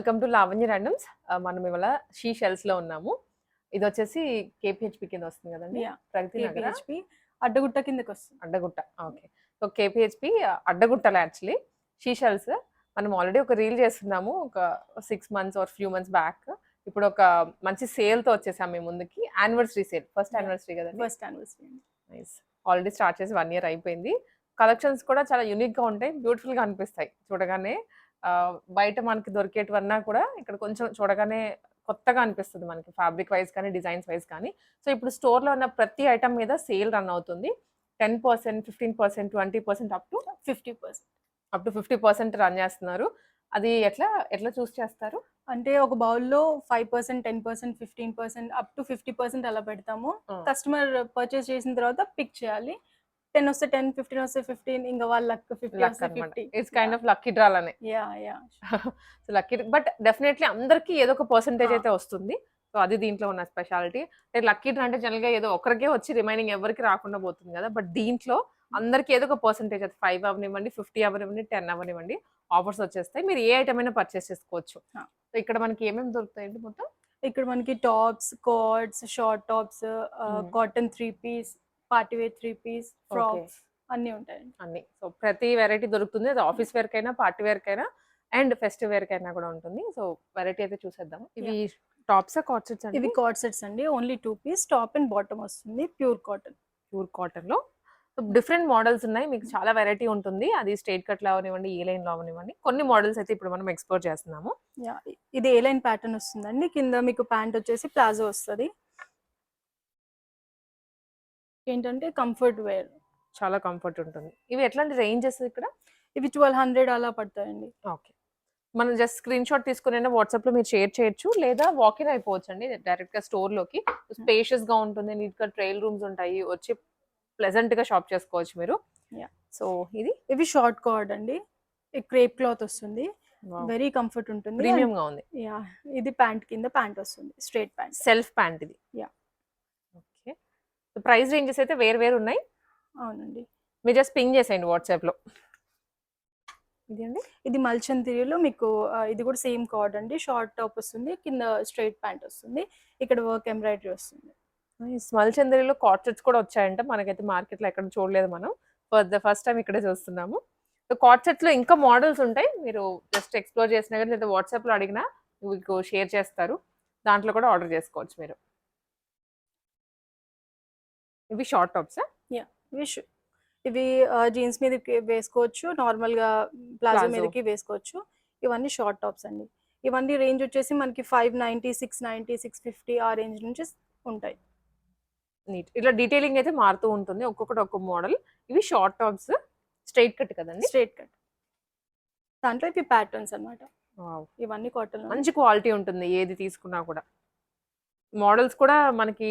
Welcome to Lavanya randoms. మనం ఇవాళ she షెల్స్‌లో ఉన్నాము. ఇదొచ్చేసి కేపీహెచ్‌పీ కింద వస్తుంది కదండీ! యాహ్! ప్రగతి నగరా? కేపీహెచ్‌పీ అడ్డగుట్ట కిందకొస్తుంది. అడ్డగుట్ట. ఓకే. సో, కేపీహెచ్‌పీ అడ్డగుట్టలో యాక్చువల్లీ షీ షెల్స్. మనం ఆల్రెడీ ఒక రీల్ చేస్తున్నాము. ఒక 6 months or few months back. ఇప్పుడు ఒక మంచి సేల్‌తో వచ్చేసాం మీ ముందుకి. Anniversary sale. First yeah! Anniversary కదండీ! ఫస్ట్ యానివర్సరీ అండి. నైస్. ఆల్రెడీ స్టార్ట్ చేసి 1 ఇయర్ అయిపోయింది. కలెక్షన్స్ కూడా చాలా యూనిక్‌గా ఉంటాయి. బ్యూటిఫుల్‌గా అనిపిస్తాయి చూడగానే. బయట మనకి దొరికేటివన్నా కూడా ఇక్కడ కొంచెం చూడగానే కొత్తగా అనిపిస్తది మనకి. ఫ్యాబ్రిక్ వైస్ కానీ, డిజైన్స్ వైస్ కానీ. సో, ఇప్పుడు స్టోర్‌లో ఉన్న ప్రతి ఐటెమ్ మీద సేల్ రన్ అవుతుంది. 10%, 15%, 20% అప్ టు 50%. 50% రన్ చేస్తున్నారు. అది ఎట్లా ఎట్లా చూస్ చేస్తారు? అంటే ఒక బౌల్‌లో 5%, 10%, 15% అప్ టు 50% అలా పెడతాము. ఆ! కస్టమర్ పర్చేస్ చేసిన తర్వాత పిక్ చేయాలి. 10 వస్తే 10, 15 వస్తే 15 ఇంక వాళ్ళ లక్ 50 లక్ వస్తే అన్నమాట. 50. It's kind yeah! Of lucky draw లానే. Yeah! So, lucky but definitely అందరికి ఏదో ఒక పర్సెంటేజ్ ఆ! అయితే వస్తుంది. సో, అది దీంట్లో ఉన్న స్పెషాలిటీ. అంటే లక్కీ డ్రా అంటే జనరల్‌గా ఏదో ఒక్కరికే వచ్చి రిమైనింగ్ ఎవరికీ రాకుండా పోతుంది గదా! బట్ దీంట్లో అందరికి ఏదో ఒక పర్సెంటేజ్ అది 5 అవ్వనివ్వండి, 50 అవ్వనివ్వండి, 10 అవ్వనివ్వండి ఆఫర్స్ వచ్చేస్తాయి. మీరు ఏ ఐటెమ్ అయినా పర్చేస్ చేసుకోవచ్చు. ఆ! సో, ఇక్కడ మనకి ఏమేమి దొరుకుతాయండి మొత్తం? ఇక్కడ మనకి tops, cords, short tops, hmm. Cotton 3 piece, party wear 3 piece, okay. Frocks అన్నీ ఉంటాయండి. అన్నీ. సో, ప్రతి వెరైటీ దొరుకుతుంది. అది ఆఫీస్ వేర్‌కైనా, పార్టీ వేర్‌కైనా అండ్ ఫెస్టివ్ వేర్‌కైనా గూడా ఉంటుంది. సో, వెరైటీ అయితే చూసేద్దాం. ఇవి యాహ్! టాప్సా? కార్డ్ సెట్సా ఇవి అండి? కార్డ్ సెట్స్ అండి. Only 2 piece top and bottom వస్తుంది. Pure cotton. ప్యూర్ కాటన్‌లో. సో, డిఫరెంట్ మోడల్స్ ఉన్నాయి. మీకు చాలా వెరైటీ ఉంటుంది. అది స్ట్రెయిట్ కట్‌లో అవ్వనివ్వండి, ఏ లైన్‌లో అవ్వనివ్వండి. కొన్ని మోడల్స్ అయితే ఇప్పుడు మనం ఎక్స్‌ప్లోర్ చేస్తున్నాము. యాహ్! ఇది ఏ లైన్ ప్యాటర్న్ వస్తుందండి. కింద మీకు ప్యాంట్ వచ్చేసి ప్లాజో వస్తది. ఏంటంటే కంఫర్ట్ వేర్. చాలా కంఫర్ట్ ఉంటుంది. ఇవి ఎట్లాంటి రేంజెస్ ఇక్కడ? ఇవి 1200 అలా పడతాయండి. ఓకే. మనం జస్ట్ స్క్రీన్‌షాట్ తీసుకొనైనా వాట్సాప్‌లో మీరు షేర్ చేయొచ్చు. లేదా వాకిన్ అయిపోవచ్చండి డైరెక్ట్‌గా స్టోర్‌లోకి. హ్మ్. స్పేషియస్‌గా ఉంటుంది. నీట్‌గా ట్రయల్ రూమ్స్ ఉంటాయి. వచ్చి ప్లెజెంట్‌గా షాప్ చేసుకోవచ్చు మీరు. యాహ్! సో, ఇది ఇవి షార్ట్ కార్డ్ అండి. ఈ క్రేప్ క్లాత్ వస్తుంది. వావ్! వెరీ కంఫర్ట్ ఉంటుంది. అండ్ ప్రీమియంగా ఉంది. యాహ్! ఇది ప్యాంట్ కింద ప్యాంట్ వస్తుంది. Straight pant. సెల్ఫ్ ప్యాంట్ ఇది. యాహ్! ఓకే. ప్రైస్ రేంజెస్ అయితే వేరు వేరు ఉన్నాయి. అవునండి. మీరు జస్ట్ పింగ్ చేసేయండి వాట్సాప్‌లో. ఇది అండి? ఇది మల్చంతిరిలో మీకు ఇది కూడా సేమ్ కార్డ్ అండి. షార్ట్ టాప్ వస్తుంది. కింద స్ట్రెయిట్ ప్యాంట్ వస్తుంది. ఇక్కడ వర్క్ ఎంబ్రాయిడరీ వస్తుంది. నైస్. మల్చందరిలో కార్డ్ సెట్స్ కూడా వచ్చాయంట. మనకైతే మార్కెట్‌లో ఎక్కడ చూడలేదు మనం. ఫర్ ద ఫస్ట్ టైమ్ ఇక్కడే చూస్తున్నాము. సో, కార్డ్ సెట్స్‌లో ఇంకా మోడల్స్ ఉంటాయి. మీరు జస్ట్ ఎక్స్‌ప్లోర్ చేసినా గాని లేదా వాట్సాప్‌లో అడిగినా మీకు షేర్ చేస్తారు. దాంట్లో కూడా ఆర్డర్ చేసుకోవచ్చు మీరు. ఇవి షార్ట్ టాప్సా? యాహ్! ఇవి జీన్స్ మీదకి వేసుకోవచ్చు. నార్మల్‌గా ప్లాజో ప్లాజో. మీదకి వేసుకోవచ్చు. ఇవన్నీ షార్ట్ టాప్స్ అండి. ఇవన్నీ రేంజ్ వచ్చేసి మనకి 590, 690, 650 ఆ రేంజ్ నుంచి ఉంటాయి. నీట్. ఇట్లా డీటెయిలింగ్ అయితే మారుతూ ఉంటుంది. ఒక్కొక్కటి ఒక్కో మోడల్. ఇవి షార్ట్ టాప్స్. స్ట్రెయిట్ కట్ కదండీ! Straight cut. దాంట్లో ఇవి ప్యాటర్న్స్ అన్నమాట. వావ్! ఇవన్నీ కాటన్‌లోనే. మంచి క్వాలిటీ ఉంటుంది ఏది తీసుకున్నా కూడా. మోడల్స్ కూడా మనకి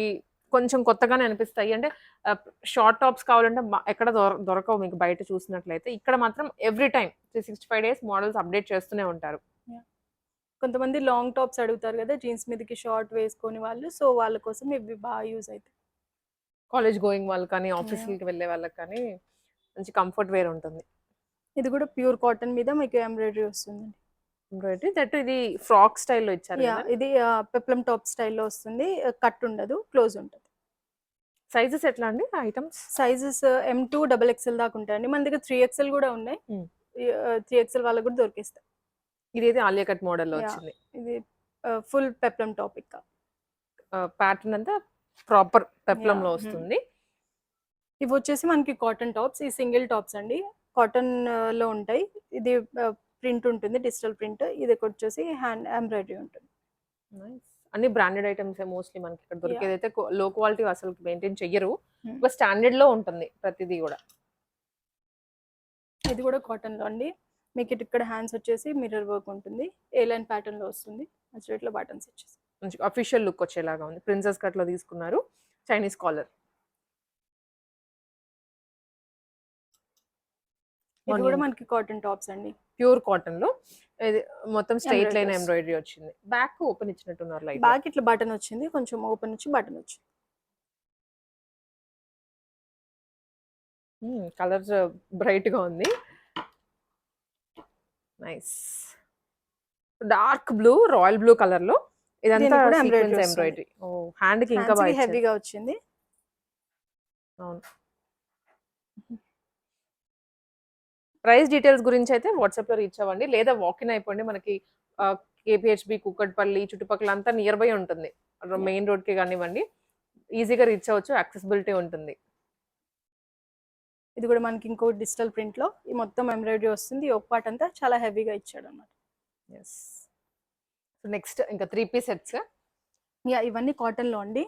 కొంచెం కొత్తగానే అనిపిస్తాయి. అంటే ఆహ్, షార్ట్ టాప్స్ కావాలంటే ఎక్కడ దొరకవు మీకు బయట చూసినట్లయితే. ఇక్కడ మాత్రం every time 365 days models update చేస్తూనే ఉంటారు. యాహ్! కొంతమంది లాంగ్ టాప్స్ అడుగుతారు గదా! జీన్స్ మీదకి షార్ట్ వేసుకోని వాళ్ళు. సో, వాళ్ళ కోసం ఇవి యూజ్ అయితాయి. కాలేజ్ గోయింగ్ వాళ్ళు కానీ, యాహ్! ఆఫీస్‌లకి వెళ్ళే వాళ్ళకి కానీ మంచి కంఫర్ట్ వేర్ ఉంటుంది. ఇది కూడా ప్యూర్ కాటన్ మీద మీకు ఎంబ్రాయిడరీ వస్తుందండి. ఎంబ్రాయిడరీ దట్ ఇది ఫ్రాక్ స్టైల్‌లో ఇచ్చారు యాహ్! గదా! ఇది పెప్లమ్ టాప్ స్టైల్‌లో వస్తుంది. కట్ ఉండదు. క్లోజ్ ఉంటది. సైజెస్ ఎట్లా అండి items? Sizes M2 double XL దాకా ఉంటాయండి. మన దగ్గర 3 ఎక్స్ఎల్ గూడా ఉన్నాయి. హ్మ్. 3 ఎక్స్ఎల్ వాళ్ళకి గూడా దొరికిస్తాయి. ఇదైతే ఆలియా కట్ మోడల్‌లో యాహ్! వచ్చింది. ఇది ఫుల్ పెప్లమ్ టాప్ ఇక్క. ప్యాటర్న్ అంతా ప్రాపర్ యాహ్! పెప్లమ్‌లో హ్మ్. వస్తుంది. ఇవొచ్చేసి మనకి కాటన్ టాప్స్. ఈ సింగిల్ టాప్స్ అండి. కాటన్‌లో ఉంటాయి. ఇది ప్రింట్ ఉంటుంది. Digital print. ఇదొకొచ్చేసి హ్యాండ్ ఎంబ్రాయిడరీ ఉంటుంది. నైస్. అన్ని బ్రాండెడ్ ఐటెమ్సే మోస్ట్‌లీ మనకిక్కడ యాహ్! దొరికేదైతే లో క్వాలిటీ అసలు మెయింటైన్ చెయ్యరు. హ్మ్. ఒక స్టాండర్డ్‌లో ఉంటుంది ప్రతిది గూడా. ఇది గూడా కాటన్‌లో అండి. మీకు ఇక్కడ హ్యాండ్స్ వచ్చేసి మిర్రర్ వర్క్ ఉంటుంది. ఏ లైన్ ప్యాటర్న్‌లో వస్తుంది. మధ్యలో బటన్స్ వచ్చేసి. మంచి అఫీషియల్ లుక్ వచ్చేలాగా ఉంది. ప్రిన్సెస్ కట్‌లో తీసుకున్నారు. Chinese collar. ఇవి గూడా ఆనియన్ మనకి కాటన్ టాప్స్ అండి. ప్యూర్ కాటన్‌లో ఇది మొత్తం స్ట్రెయిట్ ఎంబ్రాయిడరీ లైన్ వస్తుంది. ఎంబ్రాయిడరీ వచ్చింది. బ్యాక్ ఓపెన్ ఇచ్చినట్టున్నారు లైట్‌గా. బ్యాక్ ఇట్లా బటన్ వచ్చింది. కొంచెం ఓపెన్ వచ్చి బటన్ వచ్చింది. కలర్స్ బ్రైట్‌గా ఉంది. Nice. Dark blue, royal blue colour లో ఇదంతా దీనికి కూడా embroidery సీక్వెన్స్ వస్తుంది. ఎంబ్రాయిడరీ. ఓ హ్యాండ్ కి ఇంకా హ్యాండ్స్ బాగా కి ఇచ్చారు. హెవీగా వచ్చింది. అవును. ప్రైస్ డీటెయిల్స్ గురించి అయితే వాట్సాప్ లో రీచ్ అవ్వండి, లేదా వాకిన్ అయిపోండి. మనకి కేపీహెచ్బి, కూకట్పల్లి చుట్టుపక్కల అంతా నియర్ బై ఉంటుంది. మెయిన్ రోడ్ కి కానివ్వండి, ఈజీగా రీచ్ అవ్వచ్చు, యాక్సెసిబిలిటీ ఉంటుంది. ఇది కూడా మనకి ఇంకో డిజిటల్ ప్రింట్ లో ఈ మొత్తం ఎంబ్రాయిడరీ వస్తుంది. ఈ ఒక పార్ట్ అంతా చాలా హెవీగా ఇచ్చాడు అన్నమాట. ఎస్. సో నెక్స్ట్ ఇంకా 3 పీస్ సెట్స్. యా ఇవన్నీ కాటన్ లో అండి.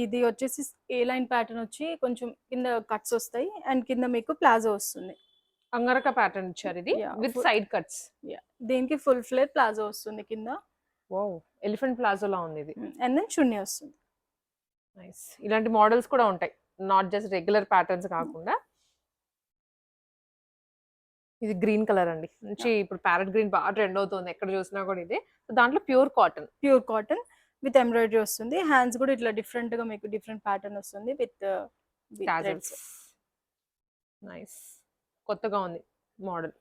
ఇది వచ్చేసి ఏ లైన్ ప్యాటర్న్ వచ్చి కొంచెం కింద కట్స్ వస్తాయి అండ్ కింద మీకు ప్లాజో వస్తుంది. అంగరక ప్యాటర్న్ ఇచ్చారు ఇది Yeah, with full- side cuts. దీనికి ఫుల్ ఫ్లేర్ ప్లాజో వస్తుంది కింద. వావ్, ఎలిఫెంట్ ప్లాజోలా ఉంది ఇది. అండ్ దెన్ చున్నీ వస్తుంది. నైస్. ఇలాంటి మోడల్స్ కూడా ఉంటాయి, నాట్ జస్ట్ రెగ్యులర్ ప్యాటర్న్స్ కాకుండా. ఇది గ్రీన్ కలర్ అండి, మంచి ఇప్పుడు ప్యారెట్ గ్రీన్ బాగా ట్రెండ్ అవుతుంది, ఎక్కడ చూసినా కూడా ఇది. సో దాంట్లో pure cotton. Pure cotton with embroidery వస్తుంది. హ్యాండ్స్ కూడా ఇట్లా డిఫరెంట్ గా మీకు డిఫరెంట్ ప్యాటర్న్ వస్తుంది విత్ థ్రెడ్స్. నైస్, కొత్తగా ఉంది మోడల్.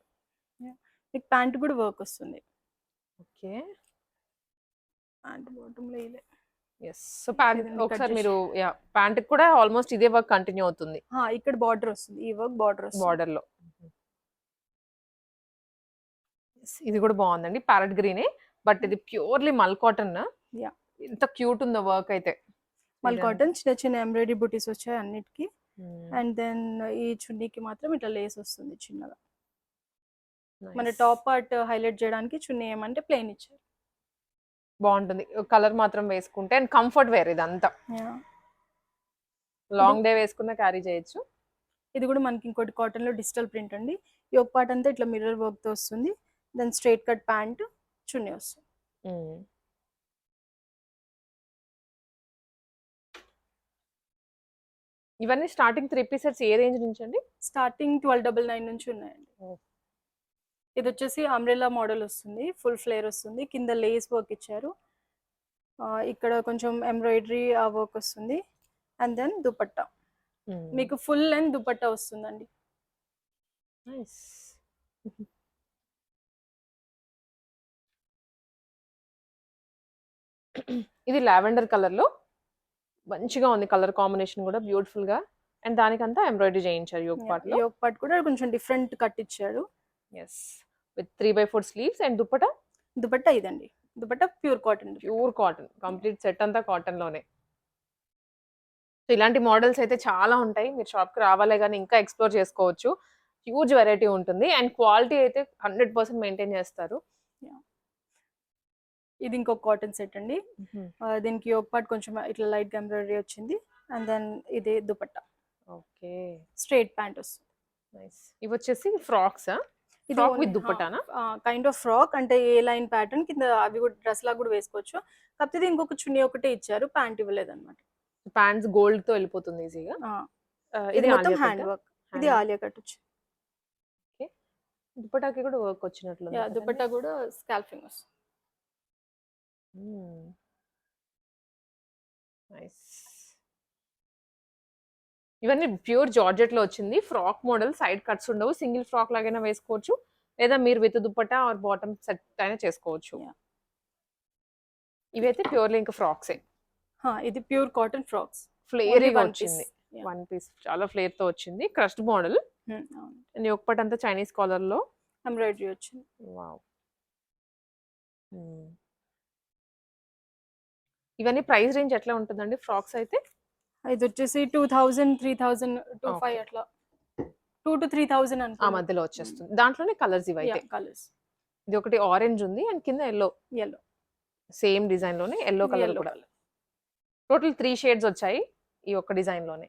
మీకు ప్యాంట్ కూడా వర్క్ వస్తుంది. ఓకే. ప్యాంట్ బాటమ్ లో ఇలా ఎస్. సో ప్యాంట్ ఒకసారి మీరు ప్యాంట్ కూడా ఆల్మోస్ట్ ఇదే వర్క్ కంటిన్యూ అవుతుంది ఇక్కడ బార్డర్ వస్తుంది. ఈ వర్క్ బార్డర్ వస్తుంది. బార్డర్ లో. ఇది కూడా బాగుందండి, ప్యారెట్ గ్రీనే, బట్ ఇది ప్యూర్లీ మల్ కాటన్. Yeah. ఎంత క్యూట్ ఉందో వర్క్ అయితే. మల్ కాటన్ చిన్న చిన్న ఎంబ్రాయిడరీ బూటీస్ వచ్చాయి అన్నిటికి. అండ్ దెన్ ఈ చున్నీకి మాత్రం ఇట్లా లేస్ వస్తుంది చిన్నగా. మన టాప్ పార్ట్ హైలైట్ చేయడానికి చున్నీ ఏమంటే ప్లెయిన్ ఇచ్చారు. బాగుంటుంది కలర్ మాత్రం వేసుకుంటే, అండ్ కంఫర్ట్ వేర్ ఇదంతా. లాంగ్ డే వేసుకున్న క్యారీ చేయొచ్చు. ఇది కూడా మనకి ఇంకోటి కాటన్ లో డిజిటల్ ప్రింట్ అండి. ఈ ఒక పార్ట్ అంతా ఇట్లా మిర్రర్ వర్క్ తో వస్తుంది. దెన్ స్ట్రైట్ కట్ ప్యాంట్, చున్నీ వస్తుంది. ఇవన్నీ స్టార్టింగ్ 3 పీసెస్ ఏ రేంజ్ నుంచి అండి? స్టార్టింగ్ 1299 నుంచి ఉన్నాయండి. ఇది వచ్చేసి అంబ్రెల్లా మోడల్ వస్తుంది, ఫుల్ ఫ్లేర్ వస్తుంది, కింద లేస్ వర్క్ ఇచ్చారు. ఇక్కడ కొంచెం ఎంబ్రాయిడరీ ఆ వర్క్ వస్తుంది. అండ్ దెన్ దుపట్టా మీకు ఫుల్ లెంత్ దుపట్టా వస్తుందండి. నైస్. ఇది లావెండర్ కలర్ లో మంచిగా ఉంది, కలర్ కాంబినేషన్ కూడా బ్యూటిఫుల్ గా. అండ్ దానికంతా ఎంబ్రాయిడరీ చేయించారు యోగ్ పార్ట్ లో. యోగ్ పార్ట్ కూడా కొంచెం డిఫరెంట్ కట్ ఇచ్చారు. Yes, with 3/4 sleeves. And dupatta dupatta ఇదండి, dupatta pure cotton. Pure cotton, complete set అంతా కాటన్ లోనే. సో ఇలాంటి మోడల్స్ అయితే చాలా ఉంటాయి, మీరు షాప్ కి రావాలే కానీ ఇంకా ఎక్స్ప్లోర్ చేసుకోవచ్చు. హ్యూజ్ వెరైటీ ఉంటుంది, అండ్ క్వాలిటీ అయితే 100% మెయింటైన్ చేస్తారు. ఇది ఇంకో కాటన్ సెట్ అండి. దీనికి యోగ్ పార్ట్ కొంచెం ఇట్లా లైట్ ఎంబ్రాయిడరీ వచ్చింది. అండ్ దెన్ ఇది దుపట్టా. ఓకే. స్ట్రైట్ ప్యాంట్ వస్తుంది. నైస్. ఇవి వచ్చేసి ఫ్రాక్స్. ఇది ఫ్రాక్ విత్ దుపట్టానా? కైండ్ ఆఫ్ ఫ్రాక్ అంటే ఏ లైన్ ప్యాటర్న్ కింద అవి కూడా డ్రెస్ లాగా కూడా వేసుకోవచ్చు. కాకపోతే ఇంకొక చున్నీ ఒకటే ఇచ్చారు, ప్యాంట్ ఇవ్వలేదు అనమాట. ప్యాంట్స్ గోల్డ్ తో వెళ్ళిపోతుంది ఈజీగా. ఇది మొత్తం హ్యాండ్ వర్క్. ఇది ఆలియా కట్ వచ్చి. ఓకే. దుపట్టాకి కూడా వర్క్ వచ్చినట్లు. దుపట్టా కూడా స్కాల్ఫింగ్ వస్తుంది. నైస్. ఇవన్నీ ప్యూర్ జార్జెట్ లో వచ్చింది, ఫ్రాక్ మోడల్. సైడ్ కట్స్ ఉండవు, సింగిల్ ఫ్రాక్ లాగైనా వేసుకోవచ్చు, లేదా మీరు with dupatta or bottom set అయినా చేసుకోవచ్చు. ఇవైతే ప్యూర్లీ ఇంకా ఫ్రాక్సే. ఇది ప్యూర్ కాటన్ ఫ్రాక్స్, ఫ్లేరీగా వచ్చింది. 1 పీస్ చాలా ఫ్లేర్ తో వచ్చింది, క్రష్డ్ మోడల్. అండ్ ఒకటి అంతా చైనీస్ కాలర్ లో ఎంబ్రాయిడరీ వచ్చింది. వావ్. ఇవన్నీ ప్రైస్ రేంజ్ ఎట్లా ఉంటుందండి ఫ్రాక్స్ అయితే? ఇది వచ్చేసి 2000, 3000, 25 అట్లా 2 to 3000 ఆ మధ్యలో వచ్చేస్తుంది. దాంట్లోనే కలర్స్ ఇవైతే. కలర్స్. ఇది ఒకటి ఆరెంజ్ ఉంది, అండ్ కింద ఎల్లో. సేమ్ డిజైన్ లోనే ఎల్లో కలర్ కూడా. టోటల్ 3 షేడ్స్ వచ్చాయి ఈ ఒక్క డిజైన్ లోనే.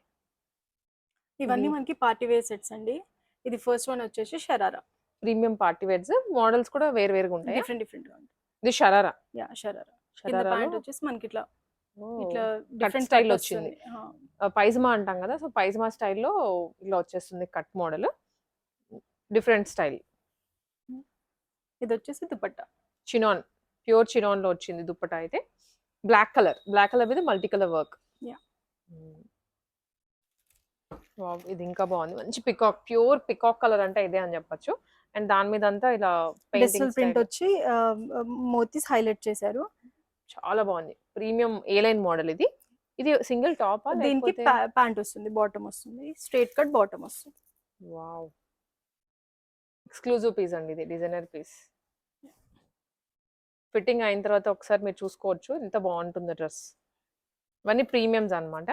ఇవన్నీ మనకి పార్టీ వేర్ సెట్స్ అండి. ఇది ఫస్ట్ వన్ వచ్చేసి sharara premium party wears. Models కూడా వేరు వేరుగా ఉంటాయి, డిఫరెంట్ గా ఉంటాయి. ఇది షరారా. షరారా. కింద ప్యాంట్ వచ్చేసి మనకి ఇట్లా డిఫరెంట్ స్టైల్ వచ్చింది. పైజమా అంటాం కదా, సో పైజమా స్టైల్లో ఇలా వచ్చేస్తుంది కట్ మోడల్, డిఫరెంట్ స్టైల్. ఇది వచ్చేసి దుపట్టా చినాన్, ప్యూర్ చినాన్ లో వచ్చింది దుపట్టా అయితే. బ్లాక్ కలర్ మీద మల్టీ కలర్ వర్క్. వావ్! ఇది ఇంకా బాగుంది. మంచి పికాక్, ప్యూర్ పికాక్ కలర్ అంటే ఇదే అని చెప్పొచ్చు. అండ్ దాని మీద అంతా ఇలా డిజిటల్ పెయింటింగ్ ప్రింట్ స్టైల్ వచ్చి మోతీస్ హైలైట్ చేశారు. చాలా బాగుంది. ప్రీమియం ఏ లైన్ మోడల్ ఇది. ఇది సింగిల్ టాపా దీనికి లేకపోతే ప్యాంట్ వస్తుంది, బాటమ్ వస్తుంది, స్ట్రైట్ కట్ బాటమ్ వస్తుంది. వావ్! ఎక్స్‌క్లూజివ్ పీస్ అండి ఇది. Designer piece. ఫిట్టింగ్ అయిన తర్వాత ఒకసారి మీరు చూసుకోవచ్చు. ఎంత బాగుంటుందో డ్రెస్. ఇవన్నీ ప్రీమియమ్స్ అన్నమాట.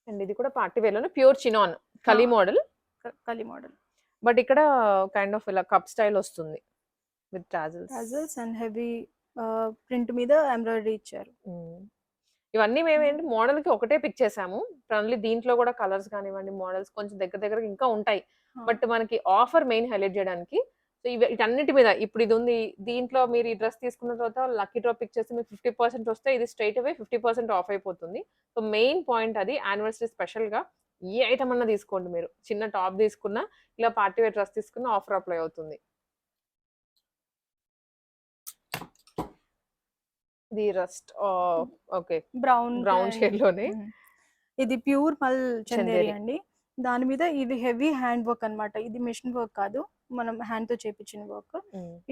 అండ్ ఇది కూడా పార్టీ వేర్‌లోనే ప్యూర్ చినాన్ కలీ మోడల్. కలి మోడల్. బట్ ఇక్కడ కైండ్ ఆఫ్ ఇలా కప్ స్టైల్ వస్తుంది with tassels. Tassels and heavy print మీద ఎంబ్రాయిడరీ ఇచ్చారు. ఇవన్నీ మేమేంటి మోడల్‌కి ఒకటే పిక్ చేసాము. ఓన్లీ దీంట్లో కూడా కలర్స్ కానివ్వండి, మోడల్స్ కొంచెం దగ్గర దగ్గరగా ఇంకా ఉంటాయి. బట్ మనకి ఆఫర్ మెయిన్ హైలైట్ చేయడానికి. సో వీటన్నిటి మీద ఇప్పుడు ఇది ఉంది. దీంట్లో మీరు ఈ డ్రెస్ తీసుకున్న తర్వాత లక్కీ డ్రా పిక్ చేస్తే మీకు 50% వస్తే ఇది స్ట్రెయిట్ అవే 50% ఆఫ్ అయిపోతుంది. సో మెయిన్ పాయింట్ అది యానివర్సరీ స్పెషల్‌గా ఏ ఐటమ్ అన్నా తీసుకోండి మీరు. చిన్న టాప్ తీసుకున్నా, ఇలా పార్టీ వేర్ డ్రెస్ తీసుకున్నా ఆఫర్ అప్లై అవుతుంది. ఇది రస్ట్ ఓకే. బ్రౌన్ బ్రౌన్ షేడ్‌లోనే ఇది ప్యూర్ మల్ చందేరి చందేరి. అండి. దాని మీద ఇది హెవీ హ్యాండ్ వర్క్ అన్నమాట. ఇది మెషిన్ వర్క్ కాదు, మనం హ్యాండ్ తో చేపించిన వర్క్.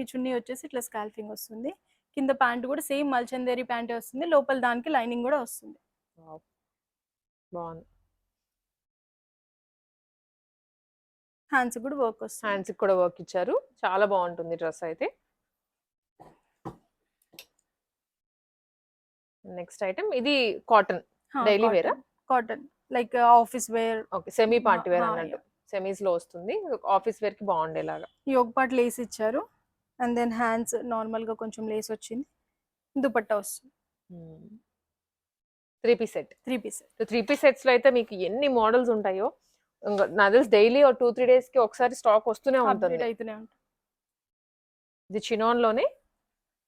ఈ చున్నీ వచ్చేసి ఇట్లా స్కాల్ఫింగ్ వస్తుంది. కింద ప్యాంట్ కూడా సేమ్ మల్ చందేరి ప్యాంటే వస్తుంది. లోపల దానికి లైనింగ్ కూడా వస్తుంది. వావ్! బాగుంది. హ్యాండ్స్ కూడా వర్క్ వస్తుంది. హ్యాండ్స్‌కి కూడా వర్క్ ఇచ్చారు. చాలా బాగుంటుంది డ్రెస్ అయితే. నెక్స్ట్ ఐటమ్ ఇది కాటన్ డైలీ వేరా? Cotton like office wear. Okay. Semi party wear ఆ, అన్నట్టు. సెమీస్‌లో వస్తుంది. ఆఫీస్ వేర్‌కి బాగుండేలాగా. యోగ్ పార్ట్ లేస్ ఇచ్చారు. అండ్ దెన్ హ్యాండ్స్ నార్మల్ గా కొంచెం లేస్ వచ్చింది. దుపట్టా వస్తుంది. 3 piece set. 3 piece. So 3 piece సెట్స్‌లో అయితే మీకు ఎన్ని మోడల్స్ ఉంటాయో నాకు తెలిసి డైలీ 2-3 డేస్‌కి ఒకసారి స్టాక్ వస్తూనే ఉంటుంది. అప్డేట్ అయితేనే ఉంటుంది. ఇది చినాన్‌లోనే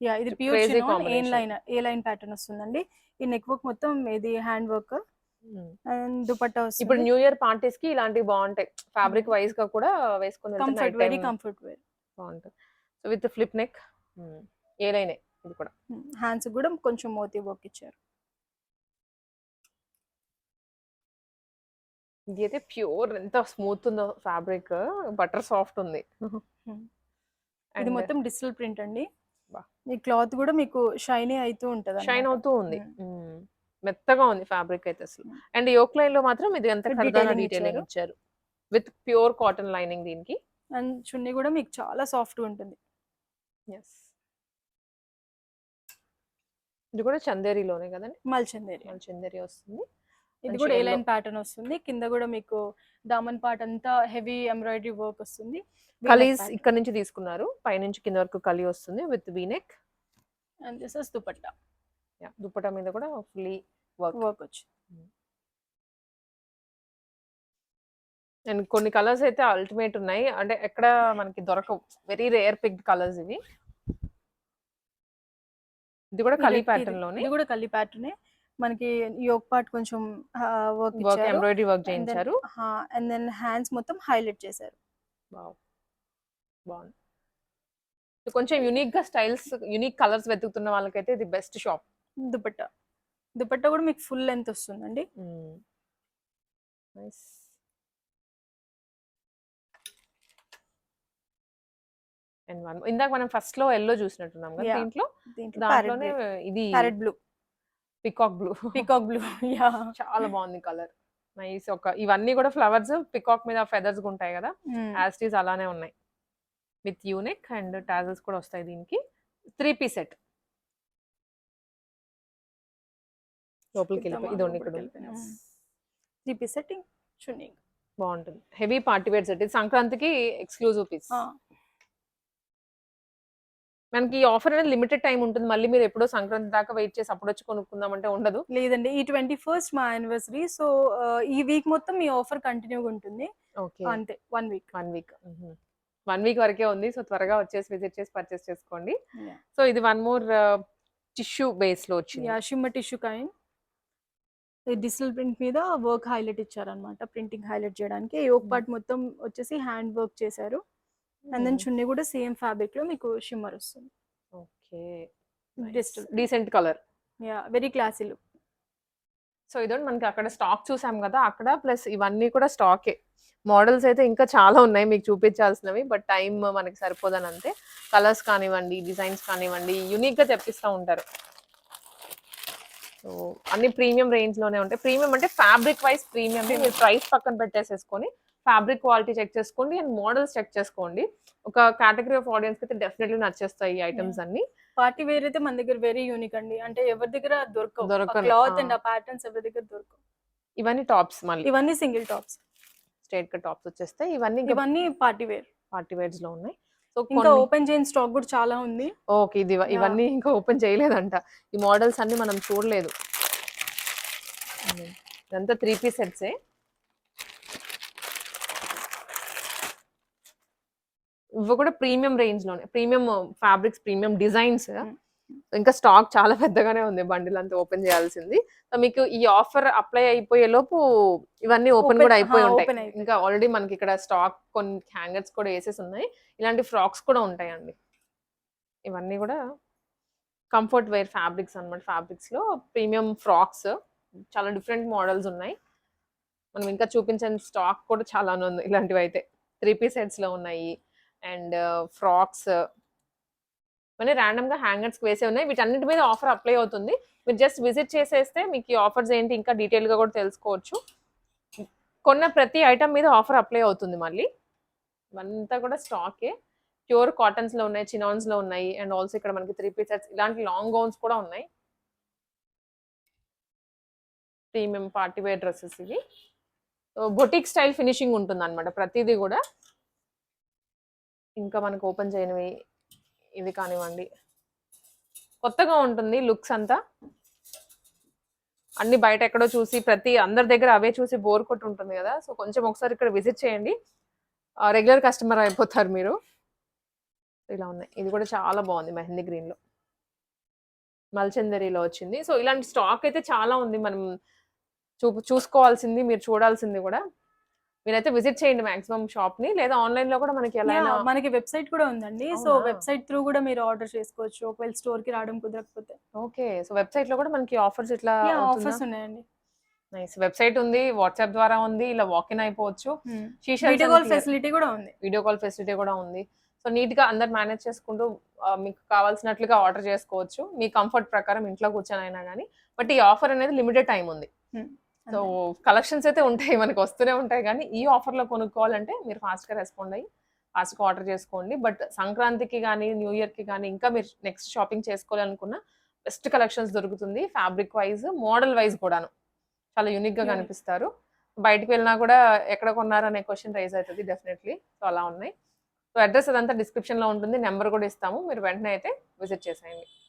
యా, ఇది ప్యూర్ Crazy చినాన్ combination. ఏ లైన్ ప్యాటర్న్ వస్తుందండి. ఈ నెక్ వర్క్ మొత్తం ఇది హ్యాండ్ వర్క్ అండ్ దుపట్టా ఇప్పుడు వస్తుంది. న్యూ ఇయర్ పార్టీస్‌కి ఇలాంటివి బాగుంటాయి. ఫ్యాబ్రిక్ వైస్‌గా కూడా వేసుకొని వెళ్తే comfort, night very time comfort wear. బాగుంటుంది. So with flip neck. A లైనే ఇది కూడా. హ్యాండ్స్ కూడా కొంచెం మోతీ వర్క్ ఇచ్చారు. ఇది అయితే ప్యూర్ ఎంత స్మూత్ ఉందో ఫ్యాబ్రిక్. బటర్ సాఫ్ట్ ఉంది. ఇది And మొత్తం డిజిటల్ ప్రింట్ అండి. బా. ఈ క్లాత్ కూడా మీకు షైనీ అవుతూ ఉంటది. షైన్ అవుతూ ఉంది. మెత్తగా ఉంది ఫ్యాబ్రిక్ అయితే అసలు. అండ్ యోక్ లైన్ లో మాత్రం ఇది ఎంత With కర్దానా detailing డీటెయిలింగ్ ఇచ్చారు. ఇచ్చారు. విత్ ప్యూర్ కాటన్ లైనింగ్ దీనికి. అండ్ చున్నీ కూడా మీకు చాలా సాఫ్ట్ ఉంటుంది. ఎస్. ఇది కూడా చందేరిలోనే కదండి. మల్ చందేరి. చందేరి వస్తుంది. ఇది మంచి కూడా ఏ yellow. లైన్ ప్యాటర్న్ వస్తుంది. కింద కూడా మీకు దామన్ పార్ట్ అంతా హెవీ ఎంబ్రాయిడరీ వర్క్ వస్తుంది. కలీస్ ఇక్కడ నుంచి తీసుకున్నారు. పైనుంచి కింద వరకు కలి వస్తుంది with V-neck. And this is dupatta. Dupatta మీద కూడా ఫుల్లీ వర్క్ వచ్చి. అండ్ కొన్ని కలర్స్ అయితే అల్టిమేట్ ఉన్నాయి. అంటే ఎక్కడ మనకి దొరకవు. వెరీ రేర్ పిక్డ్ కలర్స్ ఇవి. ఇది కూడా కలీ ప్యాటర్న్ లోనే. ఇది కూడా కలీ ప్యాటర్నే. మనకి యోక్ పార్ట్ కొంచెం వర్క్ వర్క్ ఇచ్చారు. ఎంబ్రాయిడరీ వర్క్ చేయించారు. అండ్ దెన్ హ్యాండ్స్ మొత్తం హైలైట్ చేశారు. వావ్! బాగుంది. కొంచెం యూనిక్ గా స్టైల్స్, యూనిక్ కలర్స్ వెతుకుతున్న వాళ్ళకైతే ఇది బెస్ట్ షాప్. దుపట్టా కూడా మీకు ఫుల్ లెంత్ వస్తుందండి. నైస్. అండ్ వన్ ఇందాక మనం ఫస్ట్ లో ఎల్లో చూసినట్టున్నాం కదా. Yeah. దీంట్లో దీంట్లో దాంట్లోనే ఇది parrot blue. Peacock blue. Peacock blue. Yeah, చాలా బాగుంది కలర్. నైస్. ఇవన్నీ కూడా ఫ్లవర్స్ పికాక్ మీద ఫెదర్స్ ఉంటాయి కదా. యాజ్ ఇట్ ఈస్ అలానే ఉన్నాయి. విత్ యూనిక్ అండ్ టాజల్స్ కూడా వస్తాయి దీనికి. 3 పీస్ సెట్. లోపలికి వెళ్ళిపోయి ఇది ఇక్కడ 3 పీస్ సెట్టింగ్ చున్నీ. బాగుంటుంది. Heavy party wear set. ఇది సంక్రాంతికి ఎక్స్క్లూజివ్ పీస్. మనకి ఈ ఆఫర్ అనేది లిమిటెడ్ టైం ఉంటుంది. మళ్ళీ మీరు ఎప్పుడో సంక్రాంతి దాకా వెయిట్ చేసి అప్పుడు వచ్చి కొనుక్కుందామంటే ఉండదు. లేదండి, ఈ 21st మా యానివర్సరీ. సో ఈ వీక్ మొత్తం మీ ఆఫర్ కంటిన్యూగా ఉంటుంది. ఓకే. అంతే 1 వీక్. 1 వీక్ వరకే ఉంది. సో త్వరగా వచ్చేసి విజిట్ చేసి పర్చేస్ చేసుకోండి. సో ఇది వన్ మోర్ టిష్యూ బేస్ లో వచ్చింది. Yeah, shimmer tissue kind. Digital print మీద వర్క్ హైలైట్ ఇచ్చారనమాట. ప్రింటింగ్ హైలైట్ చేయడానికి యోక్ పార్ట్ మొత్తం వచ్చేసి హ్యాండ్ వర్క్ చేశారు. అండ్ దెన్ చున్నీ కూడా సేమ్ ఫ్యాబ్రిక్ లో మీకు షిమ్మర్ వస్తుంది. Okay. Digital decent colour. Yeah, very classy look. So ఇదోటి మనకి అక్కడ స్టాక్ చూసాం కదా! అక్కడ ప్లస్ ఇవన్నీ కూడా స్టాకే. మోడల్స్ అయితే ఇంకా చాలా ఉన్నాయి మీకు చూపించాల్సినవి. బట్ టైమ్ మనకి సరిపోదని అంతే. కలర్స్ కానివ్వండి, డిజైన్స్ కానివ్వండి యూనిక్‌గా తెప్పిస్తా ఉంటారు. సో అన్ని ప్రీమియం రేంజ్‌లోనే ఉంటాయి. ప్రీమియం అంటే ఫ్యాబ్రిక్ వైస్ ప్రీమియం. మీరు ప్రైస్ పక్కన పెట్టేసేసుకొని ఫ్యాబ్రిక్ క్వాలిటీ చెక్ చేసుకోండి అండ్ మోడల్స్ చెక్ చేసుకోండి. ఒక కేటగరీ ఆఫ్ ఆడియన్స్‌కి అయితే డెఫినెట్‌లీ నచ్చేస్తాయి ఈ ఐటెమ్స్ అన్నీ. పార్టీ వేర్ అయితే మన దగ్గర వెరీ యూనిక్ అండి. అంటే ఎవరి దగ్గర దొరకవు. ఆ దొరకని క్లాత్ అండ్ ఆ ప్యాటర్న్స్ ఎవరి దగ్గర దొరకవు. ఇవన్నీ టాప్స్ మళ్ళీ. ఇవన్నీ single tops. Straight cut tops వచ్చేస్తాయి. ఇవన్నీ ఇంకా ఇవన్నీ పార్టీ వేర్. పార్టీ వేర్స్‌లో ఉన్నాయి. సో ఇంకా కొన్ని ఓపెన్ చేయని స్టాక్ కూడా చాలా ఉంది. ఓకే. ఇవన్నీ ఇంకా ఓపెన్ చేయలేదంట. ఈ మోడల్స్ అన్నీ మనం చూడలేదు. ఇదంతా 3 పీస్ సెట్సే. ఇవి కూడా ప్రీమియం రేంజ్‌లోనే. Premium fabrics, premium designs. ఇంకా స్టాక్ చాలా పెద్దగానే ఉంది. బండిల్ అంతా ఓపెన్ చేయాల్సింది. సో మీకు ఈ ఆఫర్ అప్లై అయిపోయే లోపు ఇవన్నీ ఓపెన్ కూడా అయిపోయి ఉంటాయి. ఓపెన్ అయిపోయి. ఇంకా ఆల్రెడీ మనకి ఇక్కడ స్టాక్ కొన్ని హ్యాంగర్స్ కూడా ఏసేసి ఉన్నాయి. ఇలాంటి ఫ్రాక్స్ కూడా ఉంటాయండి. ఇవన్నీ కూడా కంఫర్ట్ వేర్ ఫ్యాబ్రిక్స్ అన్నమాట. ఫ్యాబ్రిక్స్‌లో ప్రీమియం ఫ్రాక్స్ చాలా డిఫరెంట్ మోడల్స్ ఉన్నాయి. మనం ఇంకా చూపించని స్టాక్ కూడా చాలానే ఉంది ఇలాంటివైతే. 3 పీస్ సెట్స్‌లో ఉన్నాయి. అండ్ ఫ్రాక్స్ ఇవన్నీ ర్యాండమ్‌గా హ్యాంగర్స్‌కి వేసే ఉన్నాయి. వీటన్నిటి మీద ఆఫర్ అప్లై అవుతుంది. మీరు జస్ట్ విజిట్ చేసేస్తే మీకు ఈ ఆఫర్స్ ఏంటి ఇంకా డీటెయిల్‌గా కూడా తెలుసుకోవచ్చు. కొన్న ప్రతి ఐటెమ్ మీద ఆఫర్ అప్లై అవుతుంది మళ్ళీ. ఇవంతా కూడా స్టాకే. ప్యూర్ కాటన్స్‌లో ఉన్నాయి, చినాన్స్‌లో ఉన్నాయి. అండ్ ఆల్సో ఇక్కడ మనకి 3 పీస్ సెట్స్ ఇలాంటి లాంగ్ గౌన్స్ కూడా ఉన్నాయి. ప్రీమియం పార్టీ వేర్ డ్రెసెస్ ఇవి. బొటిక్ స్టైల్ ఫినిషింగ్ ఉంటుందన్నమాట ప్రతిదీ కూడా. ఇంకా మనకు ఓపెన్ చేయనివి ఇవి కానివ్వండి. కొత్తగా ఉంటుంది లుక్స్ అంతా. అన్ని బయట ఎక్కడో చూసి అందరి దగ్గర అవే చూసి బోర్ కొట్టి ఉంటుంది కదా! సో కొంచెం ఒకసారి ఇక్కడ విజిట్ చేయండి. రెగ్యులర్ కస్టమర్ అయిపోతారు మీరు. ఇలా ఉన్నాయి. ఇది కూడా చాలా బాగుంది మెహందీ గ్రీన్‌లో. మల్చందరిలో వచ్చింది. సో ఇలాంటి స్టాక్ అయితే చాలా ఉంది. మనం చూసుకోవాల్సింది, మీరు చూడాల్సింది కూడా. మీరైతే విజిట్ చేయండి మాక్సిమం షాప్‌ని. లేదా ఆన్‌లైన్‌లో కూడా మనకి ఎలా అయినా మనకి వెబ్‌సైట్ కూడా ఉందండి. సో అవునా? వెబ్‌సైట్ త్రూ కూడా మీరు ఆర్డర్ చేసుకోవచ్చు. ఒకవేళ స్టోర్‌కి రావడం కుదరకపోతే. ఓకే. సో వెబ్‌సైట్‌లో కూడా మనకి ఆఫర్స్ ఇట్లా అవుతుందా? ఆఫర్స్ ఉన్నాయండి. నైస్. వెబ్‌సైట్ ఉంది. వాట్సాప్ ద్వారా ఉంది. ఇలా వాక్ ఇన్ అయిపోవచ్చు. వీడియో కాల్ ఫెసిలిటీ కూడా ఉంది. వీడియో కాల్ ఫెసిలిటీ కూడా ఉంది. సో నీట్‌గా అందరు మేనేజ్ చేసుకుంటూ మీకు కావాల్సినట్లుగా ఆర్డర్ చేసుకోవచ్చు. మీ కంఫర్ట్ ప్రకారం ఇంట్లో కూర్చొనైనా గానీ. బట్ ఈ ఆఫర్ అనేది లిమిటెడ్ టైమ్ ఉంది. సో కలెక్షన్స్ అయితే ఉంటాయి. మనకు వస్తూనే ఉంటాయి గానీ ఈ ఆఫర్‌లో కొనుక్కోవాలంటే మీరు ఫాస్ట్‌గా రెస్పాండ్ అయ్యి ఫాస్ట్‌గా ఆర్డర్ చేసుకోండి. బట్ సంక్రాంతికి గానీ, న్యూ ఇయర్‌కి గానీ ఇంకా మీరు నెక్స్ట్ షాపింగ్ చేసుకోవాలనుకున్న బెస్ట్ కలెక్షన్స్ దొరుకుతుంది. ఫ్యాబ్రిక్ వైస్, మోడల్ వైస్ కూడాను. చాలా యూనిక్‌గా కనిపిస్తారు. బయటికి వెళ్ళినా కూడా ఎక్కడ కొన్నారనే క్వెషన్ రైజ్ అవుతది డెఫినెట్‌లీ. సో అలా ఉన్నాయి. సో అడ్రెస్ అదంతా డిస్క్రిప్షన్‌లో ఉంటుంది. నంబర్ కూడా ఇస్తాము. మీరు వెంటనే అయితే విజిట్ చేసేయండి.